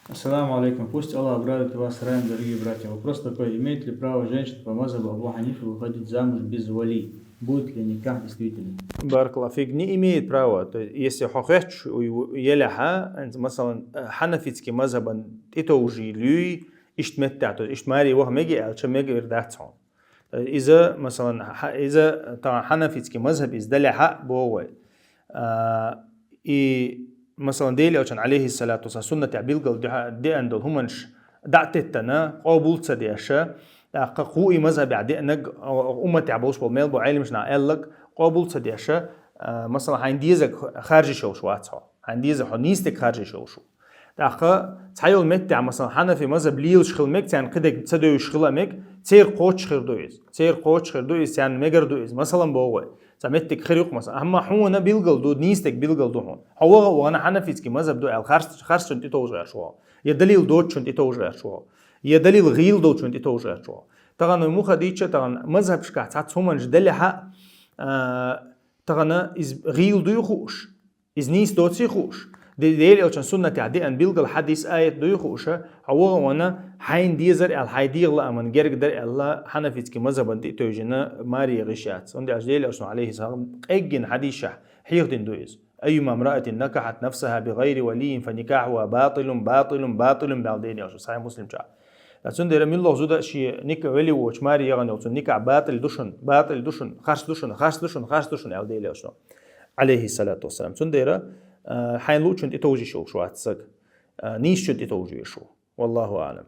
Ассаламу алейкум. Пусть Аллах обрадует вас раем, дорогие братья. Вопрос такой. Имеет ли право женщина по мазхабу Абу Ханифа выходить замуж без вали? Будет ли никах действительно? Баракаллаху не имеет права. То есть, если хочешь, еляха, مثلا حنفيتский мазхабан это уже lui اشتمتع. То есть اشتماري وهم مجي على مجي يرداتهم. إذا مثلا إذا طبعا حنفيتский مذهب إزدلع حق بوه. и مثلا ديلي أوشان عليه الصلاة والسلام سنة تعبيل قل دي عندهم همنش دعتتنا قابل تصديشة قوي مذهب عدي أنك أمة تعبوش بالميل بعلم مش نعقلك قابل تصديشة مثلا عنديزك خارجي شو عطها عنديزك حنيستك خارجي شو داخل تحيل متع مثلا حنفي مذهب ليل شخل مك يعني قدك تصدق شخل مك تير قوتش خير دويز تير قوتش خير دويز يعني مجر دويز مثلا بوه سمتك خيرك مثلا أما هو أنا بيلقل دو نيستك بيلقل دو هون هو وأنا حنفيتك مذهب دو الخارج شنت توجع شو يدليل دوت شنت توجع شو يدليل غيل دوت شنت توجع شو طبعا مو خديتش طبعا مذهب شكاع تعت هم جدلي حق طبعا إز غيل دو يخوش إز نيس دوت يخوش ديلي أو سنة تعدي أن بيلقى الحديث آية دو يخوشة هو وانا حين ديزر الحيدير لا من جرق در الله حنفيتك مذهب أنت توجنا ماري غشات عندي أجديلي أو عليه السلام أجن حديثة حيردين دويز أيما امرأة نكحت نفسها بغير ولي فنكاحها باطل باطل باطل بعدين أو صحيح مسلم جاء لكن در من الله زود شيء نك ولي وش ماري يغني أو نكاح باطل دوشن خاص دوشن أجديلي أو عليه الصلاة والسلام تنديره حين لوچن تتوجي شو عتسق نيش شو تتوجي شو والله أعلم.